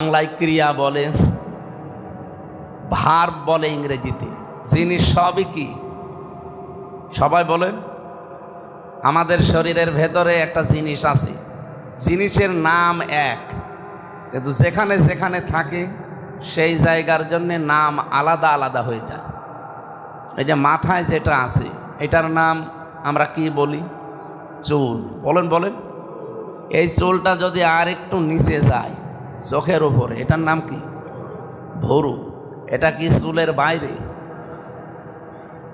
বাংলায় ক্রিয়া বলে, ভার্ব বলে ইংরেজিতে। জিনিস সবই কি? সবাই বলেন। আমাদের শরীরের ভেতরে একটা জিনিস আছে, জিনিসের নাম এক, কিন্তু যেখানে যেখানে থাকে সেই জায়গার জন্য নাম আলাদা আলাদা হয়ে যায়। এই যে মাথায় যেটা আছে এটার নাম আমরা কি বলি? চুল। বলেন বলেন। এই চুলটা যদি আর একটু নিচে যায় চোখের উপরে, এটার নাম কি? ভুরু। এটা কি চুলের বাইরে?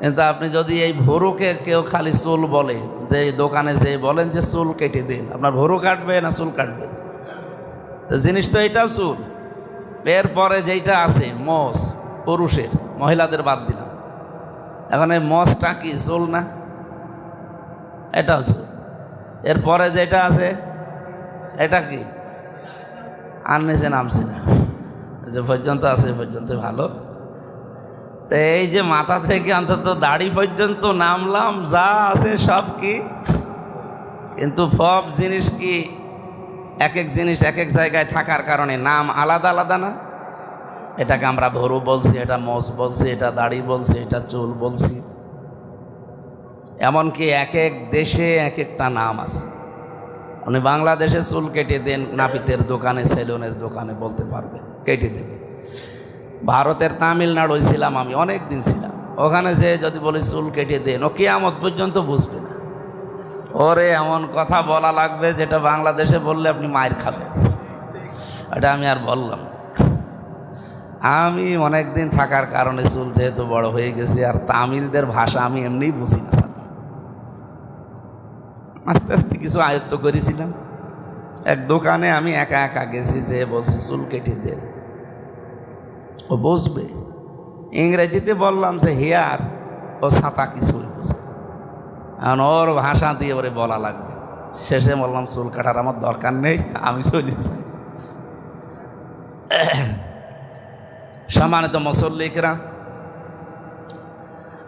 কিন্তু আপনি যদি এই ভুরুকে কেউ খালি চুল বলে, যে দোকানে যে বলেন যে চুল কেটে দিন, আপনার ভুরু কাটবে না চুল কাটবে? তো জিনিস তো এটাও চুল। এরপরে যেইটা আছে মোষ, পুরুষের, মহিলাদের বাদ দিলাম। এখন এই মোষটা কি চুল না? এটাও চুল। এরপরে যেটা আছে এটা কি? আর নিচে নামছি না, যে পর্যন্ত আছে পর্যন্ত ভালো। তো এই যে মাথা থেকে অন্তত দাড়ি পর্যন্ত নামলাম, যা আছে সব কি? কিন্তু সব জিনিস কি এক এক জিনিস এক এক জায়গায় থাকার কারণে নাম আলাদা আলাদা না? এটাকে আমরা ভরু বলছি, এটা মোষ বলছি, এটা দাড়ি বলছি, এটা চুল বলছি। এমনকি এক এক দেশে এক একটা নাম আছে। উনি বাংলাদেশে চুল কেটে দেন, নাপিতের দোকানে, সেলুনের দোকানে বলতে পারবে, কেটে দেবে। ভারতের তামিলনাড়ু ছিলাম আমি, অনেক দিন ছিলাম ওখানে, যে যদি বলি চুল কেটে দেন, ও কিয়ামত পর্যন্ত বুঝবে না। ওরে এমন কথা বলা লাগবে যেটা বাংলাদেশে বললে আপনি মায়ের খাবেন। এটা আমি আর বললাম না। আমি অনেক দিন থাকার কারণে চুল যেহেতু বড় হয়ে গেছে, আর তামিলদের ভাষা আমি এমনিই বুঝি না। আস্তে আস্তে কিছু আয়ত্ত করেছিলাম। এক দোকানে আমি একা একা গেছি, যে বলছি চুল কেটে দেন, ও বুঝবে। ইংরেজিতে বললাম যে হেয়ার, ও ছাতা কিছুই বুঝে। এখন ওর ভাষা দিয়ে ওরে বলা লাগবে। শেষে বললাম চুল কাটার আমার দরকার নেই, আমি চলে যাই। সম্মানিত মুসল্লিরা,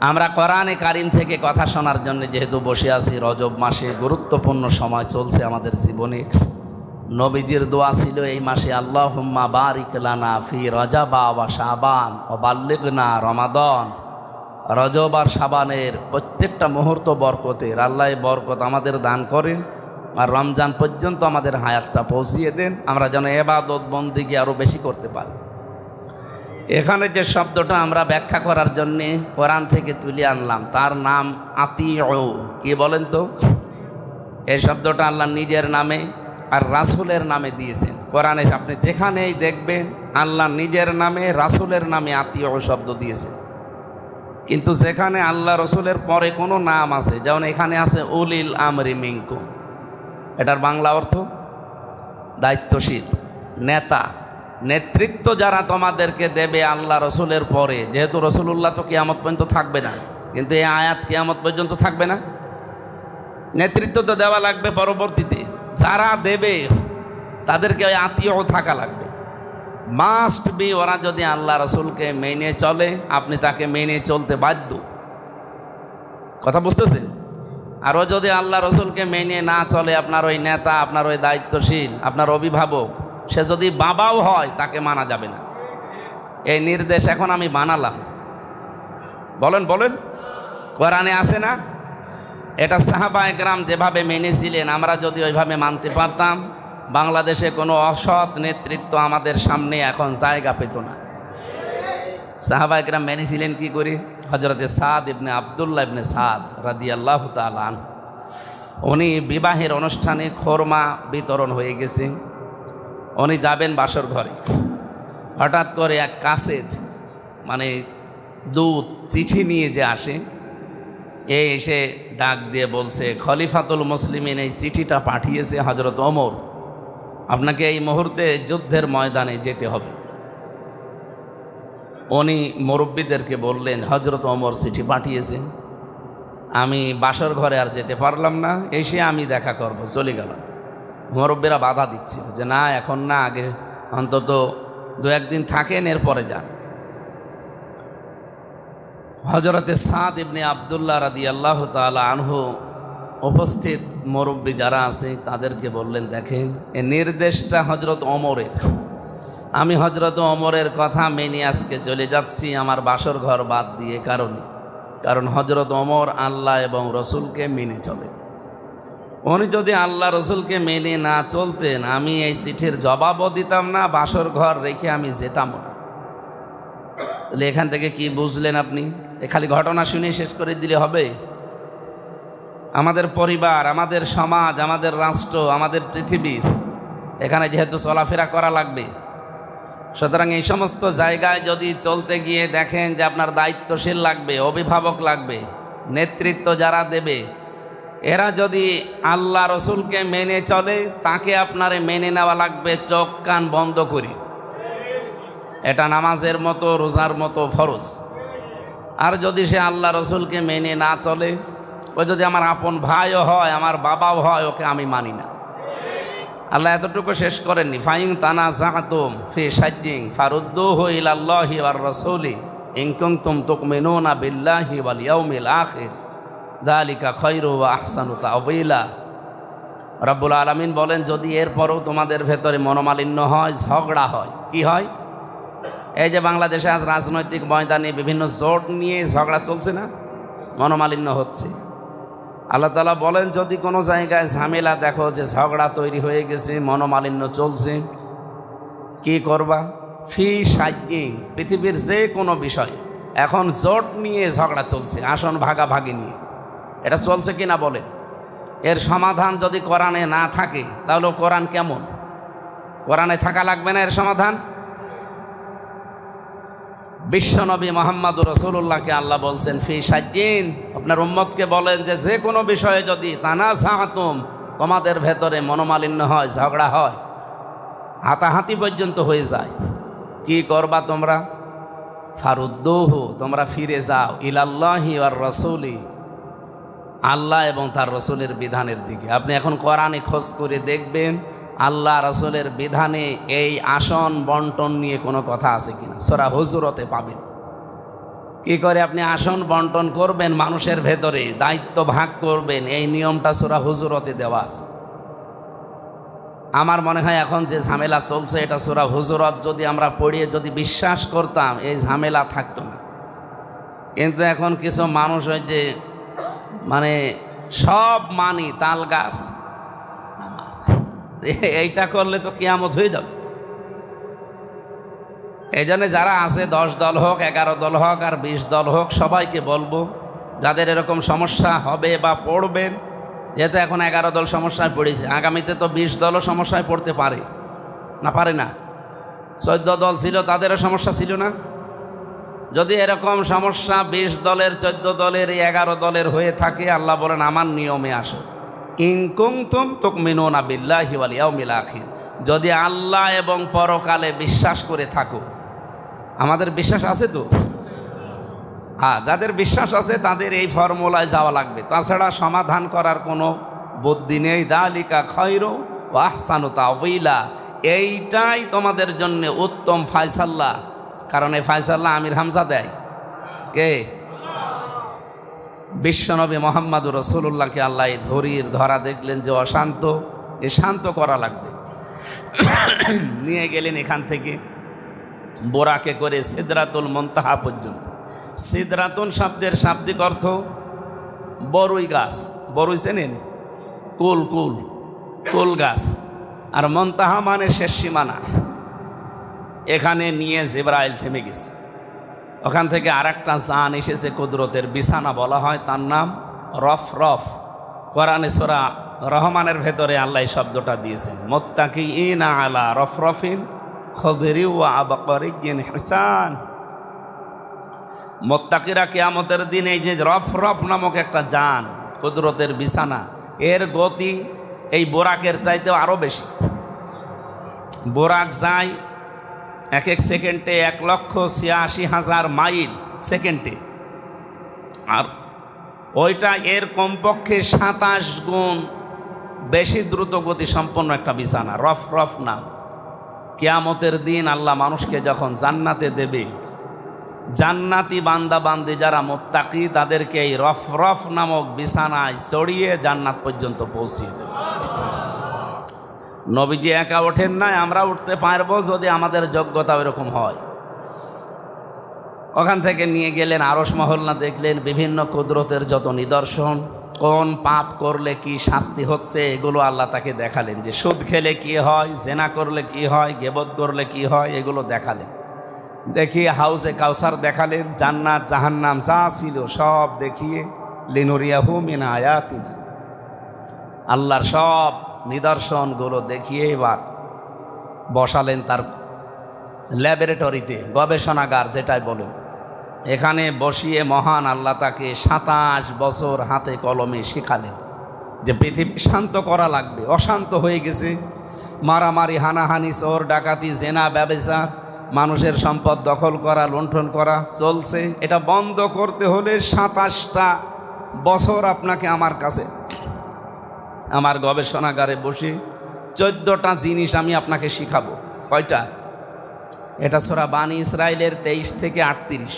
আমরা কোরআনে কারিম থেকে কথা শোনার জন্য যেহেতু বসে আছি, রজব মাসে গুরুত্বপূর্ণ সময় চলছে আমাদের জীবনে। নবীজির দোয়া ছিল এই মাসে, আল্লাহুম্মা বারিক লানা ফি রজবা ওয়া শাবান ওয়া বাল্লিগনা রমাদান। রজব আর শাবানের প্রত্যেকটা মুহূর্ত বরকতের, আল্লাহ বরকত আমাদের দান করেন, আর রমজান পর্যন্ত আমাদের হায়াতটা পৌঁছিয়ে দেন, আমরা যেন ইবাদত বন্দেগী আরও বেশি করতে পারি। এখানে যে শব্দটা আমরা ব্যাখ্যা করার জন্যে কোরআন থেকে তুলে আনলাম, তার নাম আতিউ। কি বলেন তো? এই শব্দটা আল্লাহ নিজের নামে আর রাসূলের নামে দিয়েছেন। কোরআনে আপনি যেখানেই দেখবেন আল্লাহ নিজের নামে, রাসূলের নামে আতিউ শব্দ দিয়েছেন। কিন্তু যেখানে আল্লাহ রসুলের পরে কোনো নাম আছে, যেমন এখানে আছে উলিল আমরি মিনকুম, এটার বাংলা অর্থ দায়িত্বশীল, নেতা, নেতৃত্ব যারা তোমাদেরকে দেবে আল্লাহ রসুলের পরে। যেহেতু রসুল্লাহ তো কিয়ামত পর্যন্ত থাকবে না, কিন্তু এই আয়াত কিয়ামত পর্যন্ত থাকবে না, নেতৃত্ব তো দেওয়া লাগবে পরবর্তীতে। যারা দেবে তাদেরকে ওই আত্মীয় থাকা লাগবে, মাস্ট বি। ওরা যদি আল্লাহ রসুলকে মেনে চলে, আপনি তাকে মেনে চলতে বাধ্য। কথা বুঝতেছেন? আর ও যদি আল্লাহ রসুলকে মেনে না চলে, আপনার ওই নেতা, আপনার ওই দায়িত্বশীল, আপনার অভিভাবক, সে যদি বাবাও হয়, তাকে মানা যাবে না। এই নির্দেশ এখন আমি বানালাম। বলেন বলেন, কোরআনে আছে না? এটা সাহাবায়ে কেরাম যেভাবে মেনেছিলেন, আমরা যদি ওইভাবে মানতে পারতাম, বাংলাদেশে কোনো অসৎ নেতৃত্ব আমাদের সামনে এখন জায়গা পেত না। সাহাবায়ে কেরাম মেনেছিলেন কি করে? হযরতে সাদ ইবনে আব্দুল্লাহ ইবনে সাদ রাদিয়াল্লাহু তাআলা আনহু, উনি বিবাহের অনুষ্ঠানে খোরমা বিতরণ হয়ে গেছে, উনি যাবেন বাসর ঘরে। হঠাৎ করে এক কাসেদ, মানে দুধ, চিঠি নিয়ে যে আসে, এসে ডাক দিয়ে বলছে, খলিফাতুল মুসলিমিন এই চিঠিটা পাঠিয়েছে হযরত ওমর, আপনাকে এই মুহূর্তে যুদ্ধের ময়দানে যেতে হবে। উনি মুরব্বীদেরকে বললেন, হযরত ওমর চিঠি পাঠিয়েছে, আমি বাসর ঘরে আর যেতে পারলাম না, এসে আমি দেখা করব, চলে গেলাম। মুরব্বীরা বাধা দিচ্ছিল যে না, এখন না, আগে অন্তত 2-1 দিন থাকেন, এরপরে যান। হযরতে সাদ ইবনে আব্দুল্লাহ রাদিয়াল্লাহু তাআলা আনহু উপস্থিত মুরব্বী যারা আছে তাদেরকে বললেন, দেখেন এই নির্দেশটা হযরত ওমরের, আমি হযরত ওমরের কথা মেনে আজকে চলে যাচ্ছি আমার বাসর ঘর বাদ দিয়ে, কারণ হযরত ওমর আল্লাহ এবং রসুলকে মেনে চলে। উনি যদি আল্লাহ রসুলকে মেনে না চলতেন, আমি এই চিঠির জবাবও দিতাম না, বাসর ঘর রেখে আমি যেতাম না। তাহলে এখান থেকে কি বুঝলেন আপনি? খালি ঘটনা শুনে শেষ করে দিলে হবে? আমাদের পরিবার, আমাদের সমাজ, আমাদের রাষ্ট্র, আমাদের পৃথিবী, এখানে যেহেতু চলাফেরা করা লাগবে, সুতরাং এই সমস্ত জায়গায় যদি চলতে গিয়ে দেখেন যে আপনার দায়িত্বশীল লাগবে, অভিভাবক লাগবে, নেতৃত্ব যারা দেবে, এরা যদি আল্লাহ রসুলকে মেনে চলে, তাকে আপনারে মেনে নেওয়া লাগবে চোখ কান বন্ধ করে। এটা নামাজের মতো, রোজার মতো ফরজ। আর যদি সে আল্লাহ রসুলকে মেনে না চলে, ও যদি আমার আপন ভাইও হয়, আমার বাবাও হয়, ওকে আমি মানি না। আল্লাহ এতটুকু শেষ করেননি, ফাইন তানা জাহাতুম ফি শাইইন ফারুদ্দুহু ইলাল্লাহি ওয়ার রাসূলি ইন কুনতুম তুমিনুনা বিল্লাহি ওয়াল ইয়াউমিল আখির যালিকা খায়রু ওয়া আহসানু তা'ওয়িলা। রব্বুল আলামিন বলেন, যদি এরপরও তোমাদের ভেতরে মনোমালিন্য হয়, ঝগড়া হয়, কি হয়? এই যে বাংলাদেশে আজ রাজনৈতিক ময়দানে বিভিন্ন জোট নিয়ে ঝগড়া চলছে না, মনোমালিন্য হচ্ছে। আল্লাহ তাআলা বলেন, যদি কোনো জায়গায় ঝামেলা দেখো যে ঝগড়া তৈরি হয়ে গেছে, মনোমালিন্য চলছে, কি করবা? ফি শাইইন, পৃথিবীর যে কোনো বিষয়, এখন জোট নিয়ে ঝগড়া চলছে, আসন ভাগাভাগি নিয়ে, এটা চলছে কিনা বলে? এর সমাধান যদি কোরআনে না থাকে, তাহলে কোরআন কেমন? কোরআনে থাকা লাগবে না এর সমাধান? বিশ্বনবী মুহাম্মদুর রাসূলুল্লাহকে আল্লাহ বলছেন ফি শাইইন, আপনার উম্মতকে বলেন যে কোনো বিষয়ে যদি তানাযাতুম, তোমাদের ভেতরে মনোমালিন্য হয়, ঝগড়া হয়, হাতাহাতি পর্যন্ত হয়ে যায়, কি করবা তোমরা? ফারুদ্দুহু, তোমরা ফিরে যাও, ইলাল্লাহি ওয়ার রাসূলি, আল্লাহ এবং তার রসুলের বিধানের দিকে। আপনি এখন কোরআনে খোঁজ করে দেখবেন আল্লাহ রসুলের বিধানে এই আসন বন্টন নিয়ে কোনো কথা আছে কিনা। সূরা হুজুরতে পাবেন। কি করে আপনি আসন বন্টন করবেন, মানুষের ভেতরে দায়িত্ব ভাগ করবেন, এই নিয়মটা সূরা হুজুরতে দেওয়া আছে। আমার মনে হয় এখন যে ঝামেলা চলছে, এটা সূরা হুজুরত যদি আমরা পড়িয়ে যদি বিশ্বাস করতাম, এই ঝামেলা থাকতো না। কিন্তু এখন কিছু মানুষ হয় যে মানে সব মানি তাল গাছ, এইটা করলে তো কিয়ামত হয়ে যাবে। এই জন্য যারা আছে 10 দল হোক, 11 দল হোক, আর 20 দল হোক, সবাইকে বলবো যাদের এরকম সমস্যা হবে বা পড়বেন, যেহেতু এখন 11 দল সমস্যায় পড়েছে, আগামীতে তো 20 দলও সমস্যায় পড়তে পারে না, পারে না? 14 দল ছিল, তাদেরও সমস্যা ছিল না? যদি এরকম সমস্যা 20 দলের, 14 দলের, 11 দলের হয়ে থাকে, আল্লাহ বলেন আমার নিয়মে আসো, ইন কুনতুম তুমিনুনা বিল্লাহি ওয়াল ইয়াউমিল আখির, যদি আল্লাহ এবং পরকালে বিশ্বাস করে থাকো। আমাদের বিশ্বাস আছে তো? হ্যাঁ, যাদের বিশ্বাস আছে তাদের এই ফর্মুলায় যাওয়া লাগবে, তাছাড়া সমাধান করার কোনো বুদ্ধি নেই। যালিকা খায়রু ওয়া আহসানু তা'ওয়িলা, এইটাই তোমাদের জন্য উত্তম ফায়সালা। কারণ এই ফায়সালা আমির হামজা দেয় কে? বিশ্বনবী মুহাম্মদুর রাসূলুল্লাহকে আল্লাহ ধরা দেখলেন যে অশান্ত, এ শান্ত করা লাগবে। নিয়ে গেলেন এখান থেকে বোরাকে করে সিদরাতুল মুনতাহা পর্যন্ত। সিদরাতুন শব্দের শাব্দিক অর্থ বড়ই গাছ, বড়ই চেনেন? কুল, কুল, কুল গাছ। আর মুনতাহা মানে শেষ সীমানা। এখানে নিয়ে জিবরাইল থেমে গেছে। ওখান থেকে আরেকটা জান এসেছে, কুদরতের বিছানা বলা হয়, তার নাম রফরফ। কোরআনে সূরা রহমানের ভেতরে আল্লাহ এই শব্দটা দিয়েছেন, মুত্তাকিইনা আলা রফরফিন খুদরি ওয়া আবকারিয়্যিন হিসান। মুত্তাকিরা কিয়ামতের দিন এই যে রফরফ নামক একটা জান, কুদরতের বিছানা, এর গতি এই বোরাকের চাইতেও আরও বেশি। বোরাক যায় এক এক সেকেন্ডে 1,86,000 মাইল সেকেন্ডে, আর ওইটা এর কমপক্ষে 27 গুণ বেশি দ্রুত গতি সম্পন্ন একটা বিছানা, রফরফ নাম। কিয়ামতের দিন আল্লাহ মানুষকে যখন জান্নাতে দেবে, জান্নাতি বান্দা বান্দি যারা মুত্তাকি, তাদেরকে এই রফরফ নামক বিছানায় চড়িয়ে জান্নাত পর্যন্ত পৌঁছিয়ে দেবে। নবীজি একা ওঠেন নাই, আমরা উঠতে পারবো যদি আমাদের যোগ্যতা এরকম হয়। ওখান থেকে নিয়ে গেলেন আরশ মহল্লা, দেখলেন বিভিন্ন কুদরতের যত নিদর্শন, কোন পাপ করলে কি শাস্তি হচ্ছে এগুলো আল্লাহ তাকে দেখালেন। যে সুদ খেলে কি হয়, জেনা করলে কি হয়, গিবত করলে কি হয়, এগুলো দেখালেন। দেখিয়ে হাউজে কাউসার দেখালেন, জান্নাত জাহান্নাম যা ছিল সব দেখিয়ে লিনুরিয়াহু মিন আয়াতিনা, আল্লাহর সব নিদর্শনগুলো দেখিয়ে এবার বসালেন তার ল্যাবরেটরিতে, গবেষণাগার যেটাই বলেন। এখানে বসিয়ে মহান আল্লাহ তাকে 27 বছর হাতে কলমে শিখালেন যে পৃথিবী শান্ত করা লাগবে। অশান্ত হয়ে গেছে, মারামারি, হানাহানি, চোর ডাকাতি, জেনা, ব্যবসা, মানুষের সম্পদ দখল করা, লুণ্ঠন করা চলছে। এটা বন্ধ করতে হলে 27টা বছর আপনাকে আমার কাছে, আমার গবেষণাগারে বসে 14টা জিনিস আমি আপনাকে শিখাবো। কয়টা? এটা সূরা বানী ইসরাইলের 23 থেকে 38।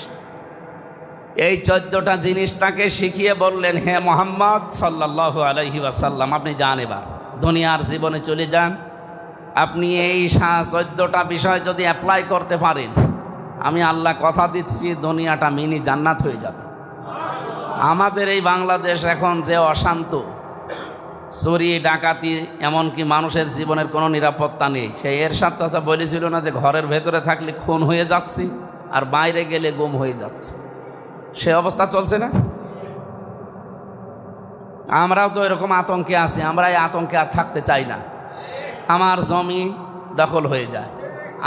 এই 14টা জিনিস তাকে শিখিয়ে বললেন, হে মুহাম্মদ সাল্লাল্লাহু আলাইহি ওয়াসাল্লাম, আপনি যান, এবার দুনিয়ার জীবনে চলে যান। আপনি এই 14টা বিষয় যদি অ্যাপ্লাই করতে পারেন, আমি আল্লাহ কথা দিচ্ছি দুনিয়াটা মিনি জান্নাত হয়ে যাবে। আমাদের এই বাংলাদেশ এখন যে অশান্ত, চুরি ডাকাতি, এমনকি মানুষের জীবনের কোনো নিরাপত্তা নেই। সেই এরশাদ চাচা বলেছিল না যে ঘরের ভেতরে থাকলে খুন হয়ে যাচ্ছি আর বাইরে গেলে গুম হয়ে যাচ্ছে, সে অবস্থা চলছে না? আমরাও তো এরকম আতঙ্কে আছি। আমরা এই আতঙ্কে আর থাকতে চাই না। আমার জমি দখল হয়ে যায়,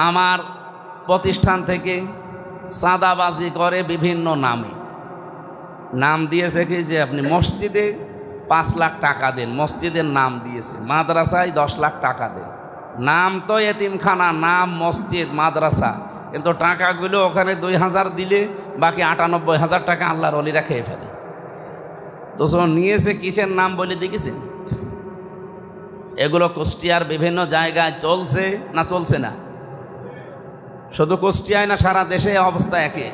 আমার প্রতিষ্ঠান থেকে চাঁদাবাজি করে বিভিন্ন নামে। নাম দিয়েছে কি যে আপনি মসজিদে 5 লাখ টাকা দেন, মসজিদের নাম দিয়েছে, মাদ্রাসায় 10 লাখ টাকা দেন। নাম তো এতিমখানা, নাম মসজিদ, মাদ্রাসা, কিন্তু টাকাগুলো ওখানে 2000 দিলে বাকি 98,000 টাকা আল্লাহর ওলিরা খেয়ে ফেলে। তো নিয়েছে কিসের নাম বলে দেখেছেন? এগুলো কুষ্টিয়ার বিভিন্ন জায়গায় চলছে না চলছে না? শুধু কুষ্টিয়ায় না, সারা দেশে অবস্থা একই।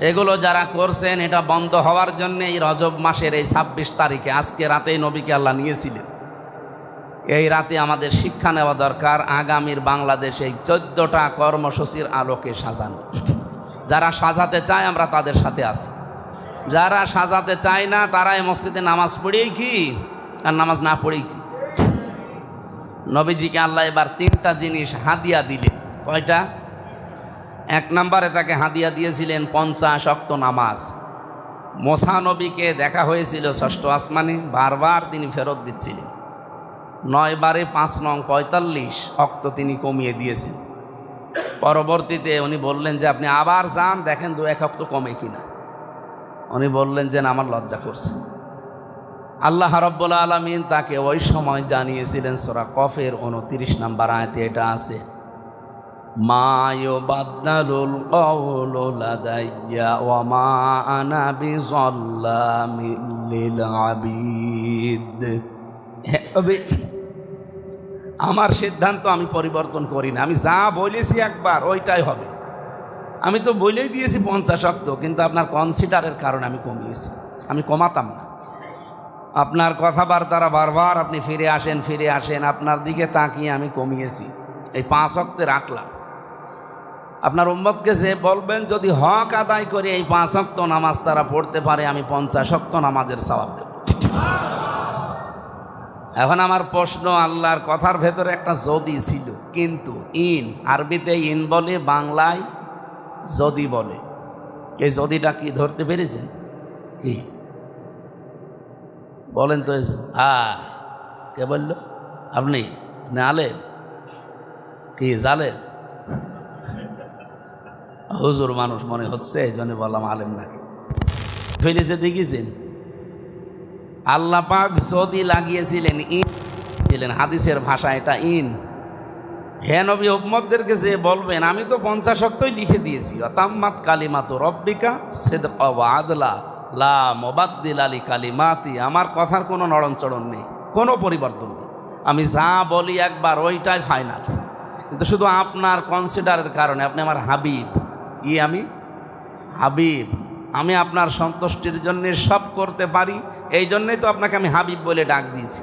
এগুলো যারা করছেন এটা বন্ধ হওয়ার জন্য এই রজব মাসের এই 26 তারিখে, আজকে রাতেই নবীকে আল্লাহ নিয়েছিলেন। এই রাতে আমাদের শিক্ষা নেওয়া দরকার আগামীর বাংলাদেশ এই 14টা কর্মসূচির আলোকে সাজানো। যারা সাজাতে চায় আমরা তাদের সাথে আছি, যারা সাজাতে চায় না তারা এই মসজিদে নামাজ পড়েই কি আর নামাজ না পড়েই কি। নবীজিকে আল্লাহ এবার 3টা জিনিস হাদিয়া দিলেন। কয়টা? 1 নম্বরে তাকে হাদিয়া দিয়েছিলেন 50 ওয়াক্ত নামাজ। মুসা নবীকে দেখা হয়েছিল 6ষ্ঠ আসমানে, বারবার তিনি ফেরত দিচ্ছিলেন। 9 বারে 5 নং 45 ওয়াক্ত তিনি কমিয়ে দিয়েছেন। পরবর্তীতে উনি বললেন যে আপনি আবার যান, দেখেন 2-1 ওয়াক্ত কমে কিনা। উনি বললেন যে আমার লজ্জা করছে। আল্লাহ রাব্বুল আলামিন তাকে ওই সময় জানিয়েছিলেন, সূরা কফের 29 নম্বর আয়াতে এটা আছে, মা ইউবাদদালুল কওলু লাদাইয়া ওয়া মা আনা বিযাল্লামিল লিল আবিদ। আমার সিদ্ধান্ত আমি পরিবর্তন করি না, আমি যা বলেছি একবার ওইটাই হবে। আমি তো বলেই দিয়েছি 50 ওয়াক্ত, কিন্তু আপনার কনসিডারের কারণে আমি কমিয়েছি, আমি কমাতাম না। আপনার কথাবার্তারা বারবার আপনি ফিরে আসেন, আপনার দিকে তাকিয়ে আমি কমিয়েছি, এই 5 ওয়াক্তে রাখলাম। আপনার উম্মতকে যে বলবেন যদি হক আদায় করে এই 5 ওয়াক্ত নামাজ তারা পড়তে পারে, আমি 50 ওয়াক্ত নামাজের সওয়াব দেব। এখন আমার প্রশ্ন, আল্লাহর কথার ভেতরে একটা যদি ছিল, কিন্তু ইন, আরবিতে ইন বলে, বাংলায় যদি বলে। এই যদিটা কি ধরতে পেরেছেন? কি বলেন তো? কে বলল? আপনি না আলেম? কি জালেম? হুজুর মানুষ মনে হচ্ছে, এই জন্য বললাম আলেম নাকি। ফেলেছে দেখেছেন? আল্লাহ পাক যদি লাগিয়েছিলেন, ইন ছিলেন, হাদিসের ভাষা এটা ইন। হে নবী, উম্মতদেরকে যে বলবেন আমি তো 50 ওয়াক্তই লিখে দিয়েছি, তাম্মাত কালিমাতু রব্বিকা সিদকা ওয়া আদলা লা মুবাদদিলা লিকালিমাতি, আমার কথার কোনো নড়নচড়ন নেই, কোনো পরিবর্তন নেই। আমি যা বলি একবার ওইটাই ফাইনাল। কিন্তু শুধু আপনার কনসিডারের কারণে, আপনি আমার হাবিব, আমি হাবিব, আমি আপনার সন্তুষ্টির জন্য সব করতে পারি, এই জন্যই তো আপনাকে আমি হাবিব বলে ডাক দিয়েছি।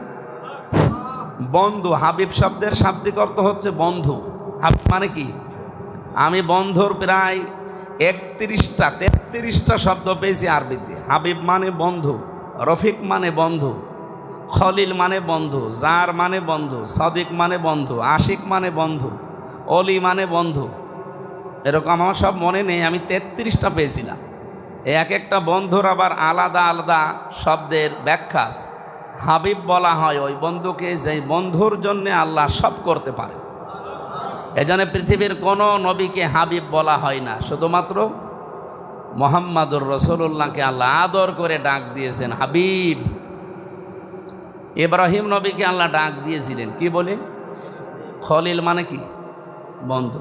বন্ধু, হাবিব শব্দের শাব্দিক অর্থ হচ্ছে বন্ধু। হাবিব মানে কি? আমি বন্ধুর প্রায় 33টা শব্দ পেয়েছি আরবিতে। হাবিব মানে বন্ধু, রফিক মানে বন্ধু, খলিল মানে বন্ধু, জার মানে বন্ধু, সদিক মানে বন্ধু, আশিক মানে বন্ধু, অলি মানে বন্ধু। এরকম আমার সব মনে নেই, আমি 33টা পেয়েছিলাম। এক একটা বন্ধুর আবার আলাদা আলাদা শব্দের ব্যাখ্যা আছে। হাবিব বলা হয় ওই বন্ধুকে যে বন্ধুর জন্য আল্লাহ সব করতে পারে। এজন্য পৃথিবীর কোনো নবীকে হাবিব বলা হয় না, শুধুমাত্র মুহাম্মাদুর রাসূলুল্লাহকে আল্লাহ আদর করে ডাক দিয়েছেন হাবিব। ইব্রাহিম নবীকে আল্লাহ ডাক দিয়েছিলেন কি বলে? খলিল মানে কি? বন্ধু।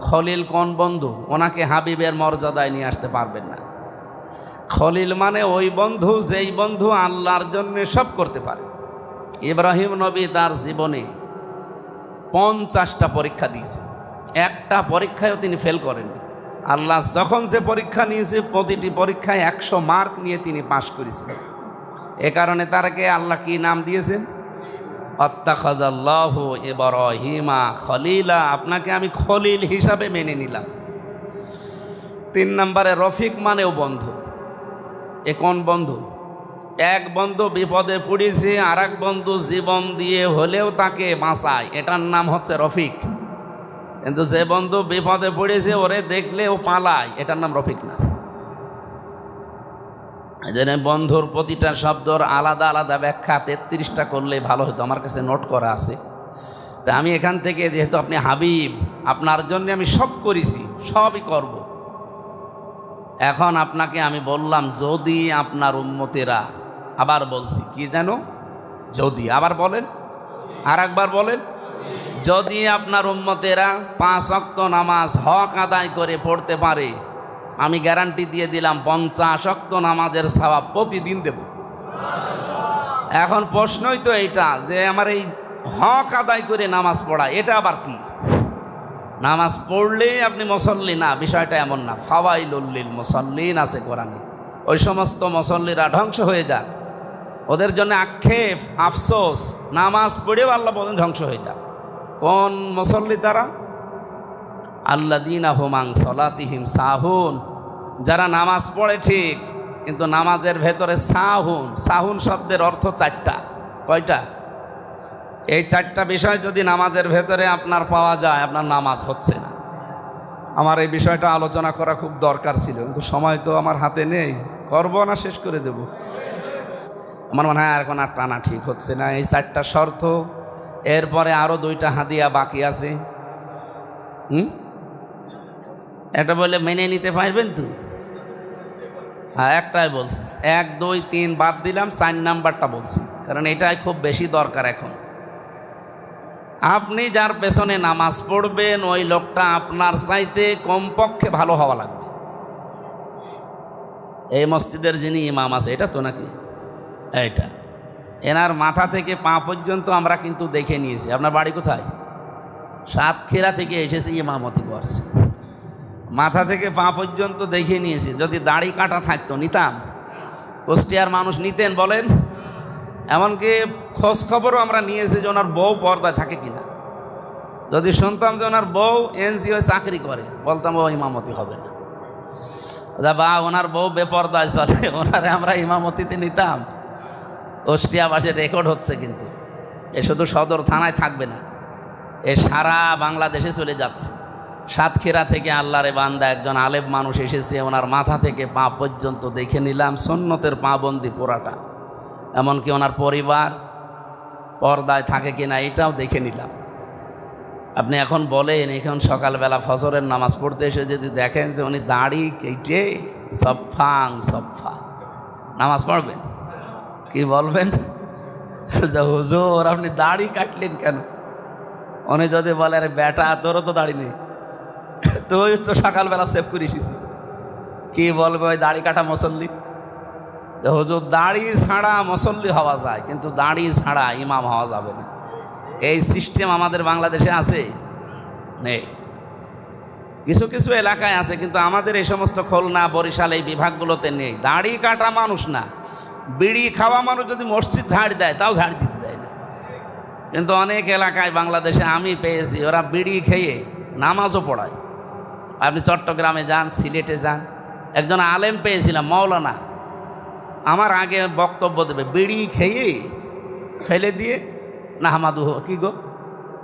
খলিল কোন বন্ধু? ওনাকে হাবিবের মর্যাদায় নিয়ে আসতে পারবেন না। খলিল মানে ওই বন্ধু যেই বন্ধু আল্লাহর জন্য সব করতে পারে। ইব্রাহিম নবী তার জীবনে 50টা পরীক্ষা দিয়েছে, একটা পরীক্ষায়ও তিনি ফেল করেন। আল্লাহ যখন যে পরীক্ষা নিয়েছে প্রতিটি পরীক্ষায় 100 মার্ক নিয়ে তিনি পাশ করেছেন। এ কারণে তারকে আল্লাহ কি নাম দিয়েছেন? আত্তাখাযাল্লাহু ইব্রাহিমা খলিলা, আপনাকে আমি খলিল হিসাবে মেনে নিলাম। 3 নম্বরে রফিক মানেও বন্ধু। এ কোন বন্ধু? এক বন্ধু বিপদে পড়েছে, আর এক বন্ধু জীবন দিয়ে হলেও তাকে বাঁচায়, এটার নাম হচ্ছে রফিক। কিন্তু যে বন্ধু বিপদে পড়েছে ওরে দেখলে ও পালায়, এটার নাম রফিক না। এই জন্য বন্ধুর প্রতিটা শব্দর আলাদা আলাদা ব্যাখ্যা 33টা করলে ভালো হতো, আমার কাছে নোট করা আছে। তা আমি এখান থেকে, যেহেতু আপনি হাবিব, আপনার জন্য আমি সব করেছি, সবই করব। এখন আপনাকে আমি বললাম যদি আপনার উম্মতেরা, আবার বলছি কি জানো? যদি, আবার বলেন, আর একবার বলেন, যদি আপনার উম্মতেরা 5 ওয়াক্ত নামাজ হক আদায় করে পড়তে পারে, আমি গ্যারান্টি দিয়ে দিলাম 50 ওয়াক্ত নামাজের সওয়াব প্রতিদিন দেব। এখন প্রশ্নই তো এইটা যে আমার এই হক আদায় করে নামাজ পড়া, এটা আবার কি? নামাজ পড়লে আপনি মুসল্লি না, বিষয়টা এমন না। ফাওয়াইলুল লিল মুসাল্লিন আছে কোরআনে। ওই সমস্ত মুসল্লিরা ধ্বংস হয়ে যাক, ওদের জন্য আক্ষেপ, আফসোস, নামাজ পড়েও আল্লাহ বলেন ধ্বংস হয়ে যাক। কোন মুসল্লি তারা? আল্লাযীনা হুম আন সালাতিহিম সাহুন, যারা নামাজ পড়ে ঠিক কিন্তু নামাজের ভেতরে সাহুন। সাহুন শব্দের অর্থ 4টা। কয়টা? এই 4টা বিষয় যদি নামাজের ভেতরে আপনার পাওয়া যায়, আপনার নামাজ হচ্ছে না। আমার এই বিষয়টা আলোচনা করা খুব দরকার ছিল, কিন্তু সময় তো আমার হাতে নেই। করব না শেষ করে দেব? আমার মনে হয় এখন আর টানা ঠিক হচ্ছে না। এই 4টা শর্ত, এরপরে আরও 2টা হাদিয়া বাকি আছে। এটা বলে মেনে নিতে পারবেন তো? হ্যাঁ, একটাই বলছি, 1, 2, 3 বাদ দিলাম, 4 নাম্বারটা বলছি, কারণ এটাই খুব বেশি দরকার এখন। আপনি যার পেছনে নামাজ পড়বেন ওই লোকটা আপনার চাইতে কমপক্ষে ভালো হওয়া লাগবে। এই মসজিদের যিনি ইমাম আছে, এটা তো নাকি এইটা, এনার মাথা থেকে পা পর্যন্ত আমরা কিন্তু দেখে নিয়েছি। আপনার বাড়ি কোথায়? সাতক্ষীরা থেকে এসেছে, ইমামতি করছে। মাথা থেকে পা পর্যন্ত দেখে নিয়েছি। যদি দাড়ি কাটা থাকতো নিতাম? কুষ্টিয়ার মানুষ নিতেন বলেন? এমনকি খোঁজ খবরও আমরা নিয়েছি যে ওনার বউ পর্দায় থাকে কিনা। যদি শুনতাম যে ওনার বউ এনজিও চাকরি করে, বলতাম ও ইমামতি হবে না। বা ওনার বউ বেপর্দায় চলে, ওনারে আমরা ইমামতিতে নিতাম। কুষ্টিয়াবাসীর রেকর্ড হচ্ছে, কিন্তু এ শুধু সদর থানায় থাকবে না, এ সারা বাংলাদেশে চলে যাচ্ছে। সাতক্ষীরা থেকে আল্লাহরে বান্দা একজন আলেম মানুষ এসেছে, ওনার মাথা থেকে পা পর্যন্ত দেখে নিলাম, সুন্নতের পাবন্দি পুরাটা। এমনকি ওনার পরিবার পর্দায় থাকে কিনা এটাও দেখে নিলাম। আপনি এখন বলেন, এখন সকালবেলা ফজরের নামাজ পড়তে এসে যদি দেখেন যে উনি দাড়ি কেটে সফাং সফা নামাজ পড়বেন, কি বলবেন? হুজুর আপনি দাড়ি কাটলেন কেন? উনি যদি বলে আরে বেটা তোরও তো দাড়ি নেই, তুই তো সকালবেলা সেভ করে এসেছিস, কি বলবে ওই দাড়ি কাটা মুসল্লি? হুজুর দাড়ি ছাড়া মুসল্লি হওয়া যায়, কিন্তু দাড়ি ছাড়া ইমাম হওয়া যাবে না। এই সিস্টেম আমাদের বাংলাদেশে আছে? নেই। কিছু কিছু এলাকায় আছে, কিন্তু আমাদের এই সমস্ত খুলনা, বরিশাল এই বিভাগগুলোতে নেই। দাড়ি কাটা মানুষ না, বিড়ি খাওয়া মানুষ যদি মসজিদ ঝাড় দেয় তাও ঝাড় দিতে দেয় না। কিন্তু অনেক এলাকায় বাংলাদেশে আমি পেয়েছি ওরা বিড়ি খেয়ে নামাজও পড়ায়। আপনি চট্টগ্রামে যান, সিলেটে যান, একজন আলেম পেয়েছিলাম মৌলানা, আমার আগে বক্তব্য দেবে, বিড়ি খেয়ে ফেলে দিয়ে না হামাদু কি গো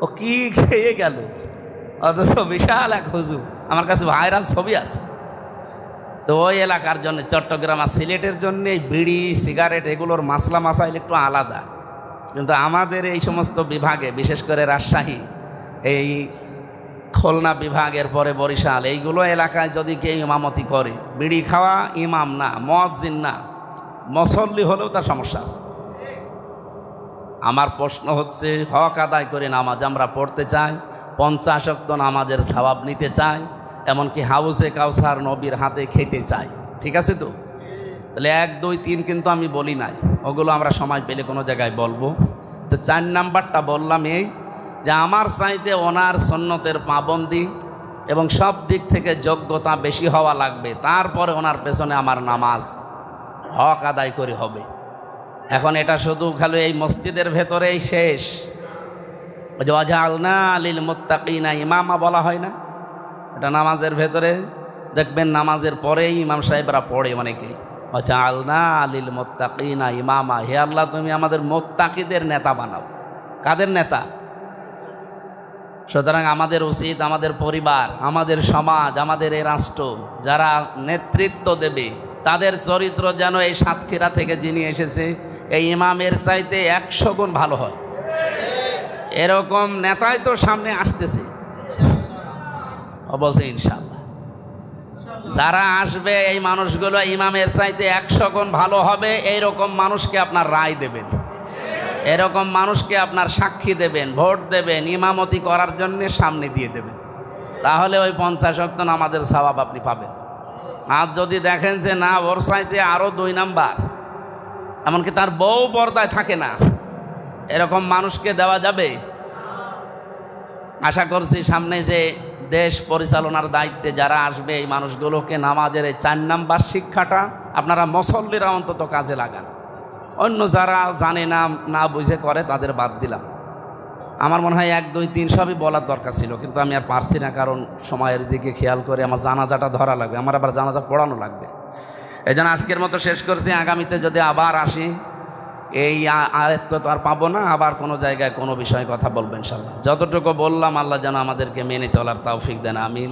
ও কি খেয়ে গেল, অথচ বিশাল এক হুজুর, আমার কাছে ভাইরাল ছবি আছে। তো ওই এলাকার জন্য, চট্টগ্রাম আর সিলেটের জন্য বিড়ি সিগারেট এগুলোর মাসলা মাসাইল একটু আলাদা, কিন্তু আমাদের এই সমস্ত বিভাগে, বিশেষ করে রাজশাহী, এই খুলনা বিভাগের পরে বরিশাল, এইগুলো এলাকায় যদি কেউ ইমামতি করে, বিড়ি খাওয়া ইমাম না, মুয়াজ্জিন না, মুসল্লি হলেও তার সমস্যা আছে। আমার প্রশ্ন হচ্ছে, হক আদায় করে নামাজ আমরা পড়তে চাই, 50 ওয়াক্ত নামাজের সওয়াব নিতে চাই, এমনকি হাউসে কাউসার নবীর হাতে খেতে চাই, ঠিক আছে তো? তাহলে 1, 2, 3 কিন্তু আমি বলি নাই, ওগুলো আমরা সময় পেলে কোনো জায়গায় বলবো। তো 4 নাম্বারটা বললাম এই যে আমার চাইতে ওনার সুন্নতের পাবন্দি এবং সব দিক থেকে যোগ্যতা বেশি হওয়া লাগবে, তারপরে ওনার পেছনে আমার নামাজ হক আদায় করে হবে। এখন এটা শুধু খালি এই মসজিদের ভেতরেই শেষ, ওই যে ওয়াজআলনা লিল মুত্তাকিনা ইমামা বলা হয় না, এটা নামাজের ভেতরে দেখবেন, নামাজের পরেই ইমাম সাহেবরা পড়ে অনেকেই, ওয়াজআলনা লিল মুত্তাকিনা ইমামা, হে আল্লাহ তুমি আমাদের মুত্তাকিদের নেতা বানাও। কাদের নেতা? সুতরাং আমাদের উচিত আমাদের পরিবার, আমাদের সমাজ, আমাদের এই রাষ্ট্র যারা নেতৃত্ব দেবে তাদের চরিত্র যেন এই সাতক্ষীরা থেকে যিনি এসেছে এই ইমামের চাইতে 100 গুণ ভালো হয়। এরকম নেতাই তো সামনে আসতেছে অবশ্যই ইনশাআল্লাহ। যারা আসবে এই মানুষগুলো ইমামের চাইতে 100 গুণ ভালো হবে, এইরকম মানুষকে আপনার রায় দেবেন, এরকম মানুষকে আপনার সাক্ষী দেবেন, ভোট দেবেন, ইমামতি করার জন্য সামনে দিয়ে দেবেন, তাহলে ওই 50 ওয়াক্ত নামাজের সওয়াব আপনি পাবেন। আর যদি দেখেন যে না, ওর চাইতে আরও 2 নাম্বার, এমনকি তার বউ পর্দায় থাকে না, এরকম মানুষকে দেওয়া যাবে? আশা করছি সামনে যে দেশ পরিচালনার দায়িত্বে যারা আসবে এই মানুষগুলোকে নামাজের এই 4 নাম্বার শিক্ষাটা আপনারা মুসল্লিরা অন্তত কাজে লাগান। অন্য যারা জানে না, না বুঝে করে, তাদের বাদ দিলাম। আমার মনে হয় 1, 2, 3 সবই বলার দরকার ছিল, কিন্তু আমি আর পারছি না, কারণ সময়ের দিকে খেয়াল করে আমার জানাজাটা ধরা লাগবে, আমার আবার জানাজা পড়ানো লাগবে। এই জন্য আজকের মতো শেষ করছি। আগামীতে যদি আবার আসি, এই আয়াত তো আর পাবো না, আবার কোনো জায়গায় কোনো বিষয়ে কথা বলবো ইনশাল্লাহ। যতটুকু বললাম আল্লাহ যেন আমাদেরকে মেনে চলার তৌফিক দেন, আমিন।